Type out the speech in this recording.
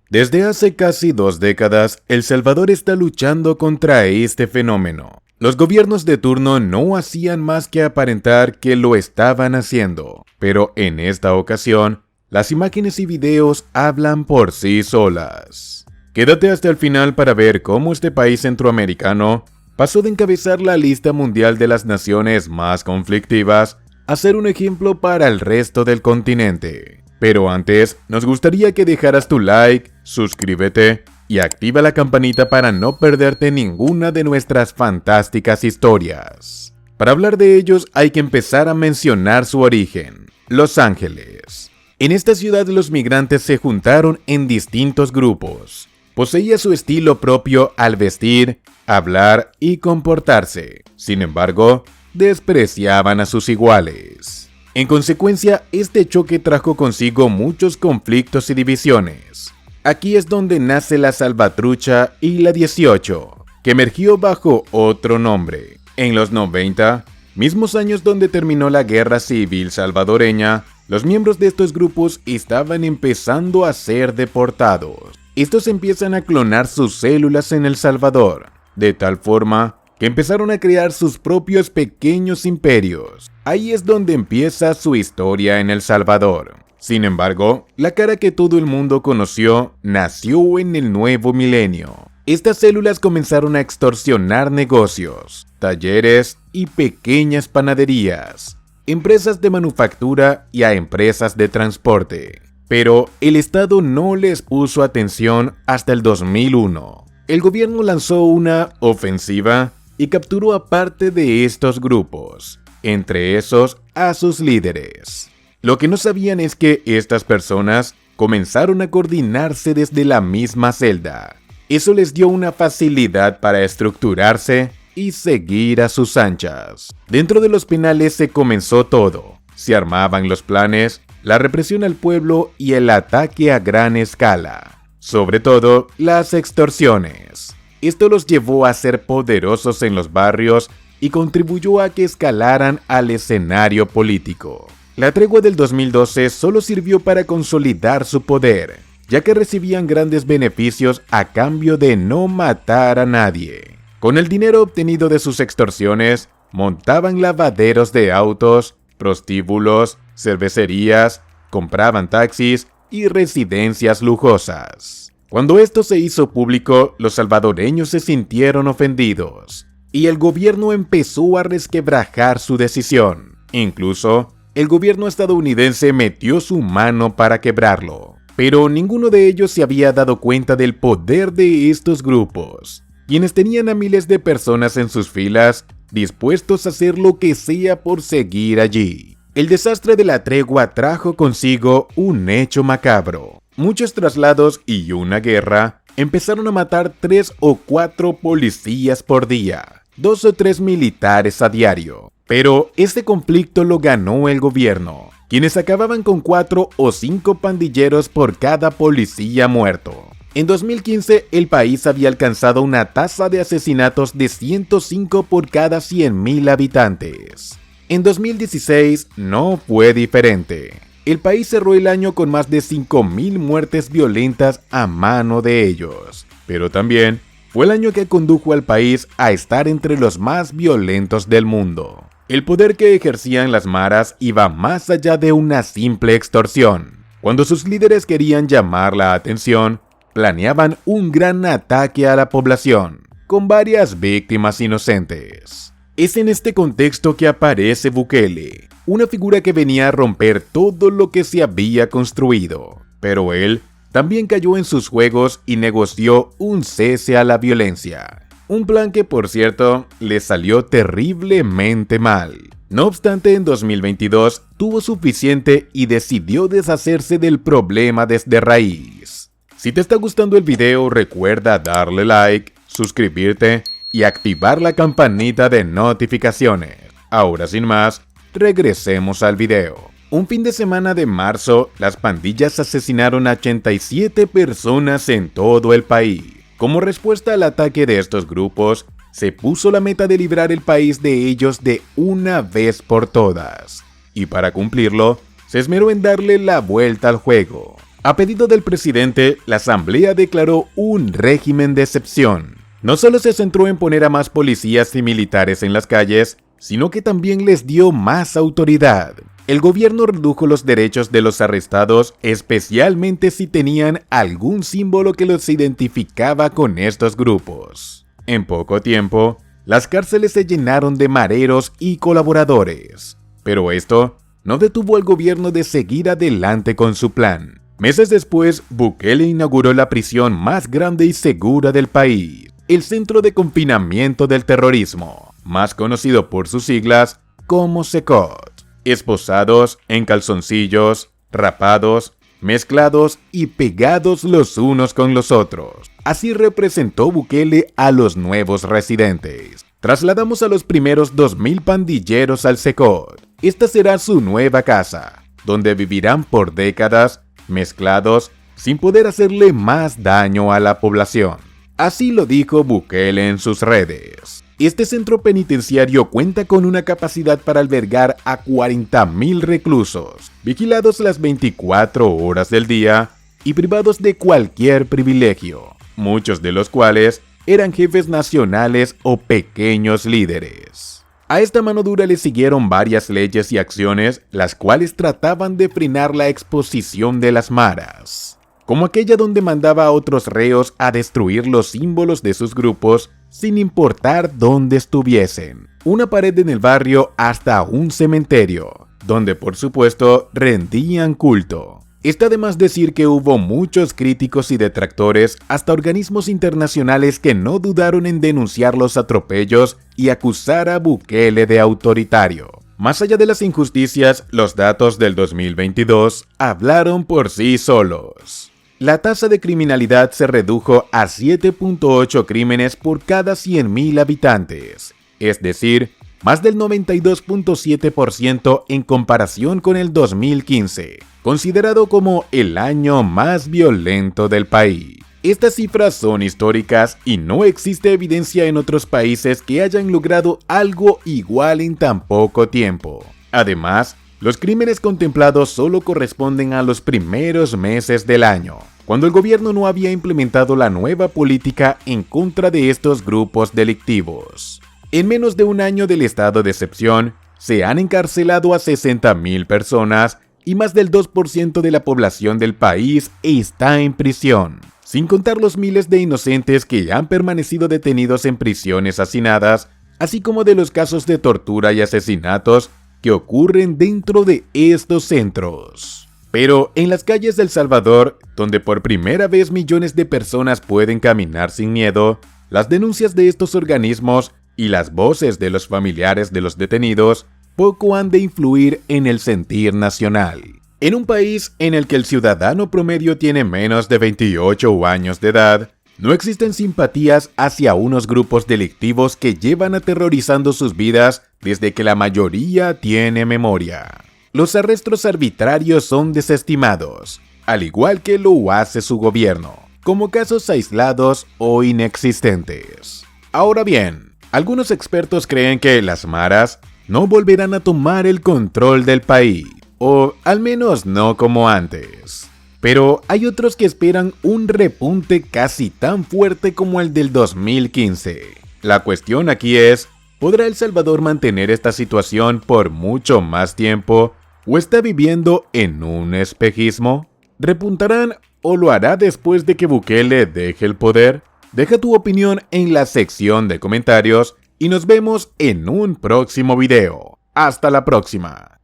Desde hace casi 2 décadas, El Salvador está luchando contra este fenómeno. Los gobiernos de turno no hacían más que aparentar que lo estaban haciendo, pero en esta ocasión, las imágenes y videos hablan por sí solas. Quédate hasta el final para ver cómo este país centroamericano pasó de encabezar la lista mundial de las naciones más conflictivas a ser un ejemplo para el resto del continente. Pero antes, nos gustaría que dejaras tu like, suscríbete y activa la campanita para no perderte ninguna de nuestras fantásticas historias. Para hablar de ellos hay que empezar a mencionar su origen, Los Ángeles. En esta ciudad los migrantes se juntaron en distintos grupos. Poseía su estilo propio al vestir, hablar y comportarse. Sin embargo, despreciaban a sus iguales. En consecuencia, este choque trajo consigo muchos conflictos y divisiones. Aquí es donde nace la Salvatrucha y la 18, que emergió bajo otro nombre. En los 90, mismos años donde terminó la Guerra Civil Salvadoreña, los miembros de estos grupos estaban empezando a ser deportados. Estos empiezan a clonar sus células en El Salvador, de tal forma que empezaron a crear sus propios pequeños imperios. Ahí es donde empieza su historia en El Salvador. Sin embargo, la cara que todo el mundo conoció nació en el nuevo milenio. Estas células comenzaron a extorsionar negocios, talleres y pequeñas panaderías, empresas de manufactura y a empresas de transporte. Pero el Estado no les puso atención hasta el 2001. El gobierno lanzó una ofensiva y capturó a parte de estos grupos, entre esos a sus líderes. Lo que no sabían es que estas personas comenzaron a coordinarse desde la misma celda. Eso les dio una facilidad para estructurarse y seguir a sus anchas. Dentro de los penales se comenzó todo. Se armaban los planes, la represión al pueblo y el ataque a gran escala. Sobre todo, las extorsiones. Esto los llevó a ser poderosos en los barrios y contribuyó a que escalaran al escenario político. La tregua del 2012 solo sirvió para consolidar su poder, ya que recibían grandes beneficios a cambio de no matar a nadie. Con el dinero obtenido de sus extorsiones, montaban lavaderos de autos, prostíbulos, cervecerías, compraban taxis y residencias lujosas. Cuando esto se hizo público, los salvadoreños se sintieron ofendidos y el gobierno empezó a resquebrajar su decisión. Incluso, el gobierno estadounidense metió su mano para quebrarlo. Pero ninguno de ellos se había dado cuenta del poder de estos grupos, quienes tenían a miles de personas en sus filas, dispuestos a hacer lo que sea por seguir allí. El desastre de la tregua trajo consigo un hecho macabro. Muchos traslados y una guerra empezaron a matar 3 o 4 policías por día, 2 o 3 militares a diario. Pero este conflicto lo ganó el gobierno, quienes acababan con 4 o 5 pandilleros por cada policía muerto. En 2015, el país había alcanzado una tasa de asesinatos de 105 por cada 100.000 habitantes. En 2016 no fue diferente. El país cerró el año con más de 5.000 muertes violentas a mano de ellos. Pero también fue el año que condujo al país a estar entre los más violentos del mundo. El poder que ejercían las maras iba más allá de una simple extorsión. Cuando sus líderes querían llamar la atención, planeaban un gran ataque a la población, con varias víctimas inocentes. Es en este contexto que aparece Bukele, una figura que venía a romper todo lo que se había construido. Pero él también cayó en sus juegos y negoció un cese a la violencia. Un plan que, por cierto, le salió terriblemente mal. No obstante, en 2022 tuvo suficiente y decidió deshacerse del problema desde raíz. Si te está gustando el video, recuerda darle like, suscribirte y activar la campanita de notificaciones. Ahora sin más, regresemos al video. Un fin de semana de marzo, las pandillas asesinaron a 87 personas en todo el país. Como respuesta al ataque de estos grupos, se puso la meta de librar el país de ellos de una vez por todas. Y para cumplirlo, se esmeró en darle la vuelta al juego. A pedido del presidente, la asamblea declaró un régimen de excepción. No solo se centró en poner a más policías y militares en las calles, sino que también les dio más autoridad. El gobierno redujo los derechos de los arrestados, especialmente si tenían algún símbolo que los identificaba con estos grupos. En poco tiempo, las cárceles se llenaron de mareros y colaboradores. Pero esto no detuvo al gobierno de seguir adelante con su plan. Meses después, Bukele inauguró la prisión más grande y segura del país, el Centro de Confinamiento del Terrorismo, más conocido por sus siglas como CECOT. Esposados en calzoncillos, rapados, mezclados y pegados los unos con los otros. Así representó Bukele a los nuevos residentes. Trasladamos a los primeros 2.000 pandilleros al CECOT. Esta será su nueva casa, donde vivirán por décadas, mezclados, sin poder hacerle más daño a la población. Así lo dijo Bukele en sus redes. Este centro penitenciario cuenta con una capacidad para albergar a 40.000 reclusos, vigilados las 24 horas del día y privados de cualquier privilegio, muchos de los cuales eran jefes nacionales o pequeños líderes. A esta mano dura le siguieron varias leyes y acciones, las cuales trataban de frenar la exposición de las maras, como aquella donde mandaba a otros reos a destruir los símbolos de sus grupos sin importar dónde estuviesen. Una pared en el barrio hasta un cementerio, donde por supuesto rendían culto. Está de más decir que hubo muchos críticos y detractores, hasta organismos internacionales que no dudaron en denunciar los atropellos y acusar a Bukele de autoritario. Más allá de las injusticias, los datos del 2022 hablaron por sí solos. La tasa de criminalidad se redujo a 7.8 crímenes por cada 100.000 habitantes, es decir, más del 92.7% en comparación con el 2015, considerado como el año más violento del país. Estas cifras son históricas y no existe evidencia en otros países que hayan logrado algo igual en tan poco tiempo. Además, los crímenes contemplados solo corresponden a los primeros meses del año, cuando el gobierno no había implementado la nueva política en contra de estos grupos delictivos. En menos de un año del estado de excepción, se han encarcelado a 60.000 personas y más del 2% de la población del país está en prisión, sin contar los miles de inocentes que han permanecido detenidos en prisiones hacinadas, así como de los casos de tortura y asesinatos que ocurren dentro de estos centros. Pero en las calles de El Salvador, donde por primera vez millones de personas pueden caminar sin miedo, las denuncias de estos organismos y las voces de los familiares de los detenidos poco han de influir en el sentir nacional. En un país en el que el ciudadano promedio tiene menos de 28 años de edad, no existen simpatías hacia unos grupos delictivos que llevan aterrorizando sus vidas desde que la mayoría tiene memoria. Los arrestos arbitrarios son desestimados, al igual que lo hace su gobierno, como casos aislados o inexistentes. Ahora bien, algunos expertos creen que las maras no volverán a tomar el control del país, o al menos no como antes. Pero hay otros que esperan un repunte casi tan fuerte como el del 2015. La cuestión aquí es, ¿podrá El Salvador mantener esta situación por mucho más tiempo o está viviendo en un espejismo? ¿Repuntarán o lo hará después de que Bukele deje el poder? Deja tu opinión en la sección de comentarios y nos vemos en un próximo video. ¡Hasta la próxima!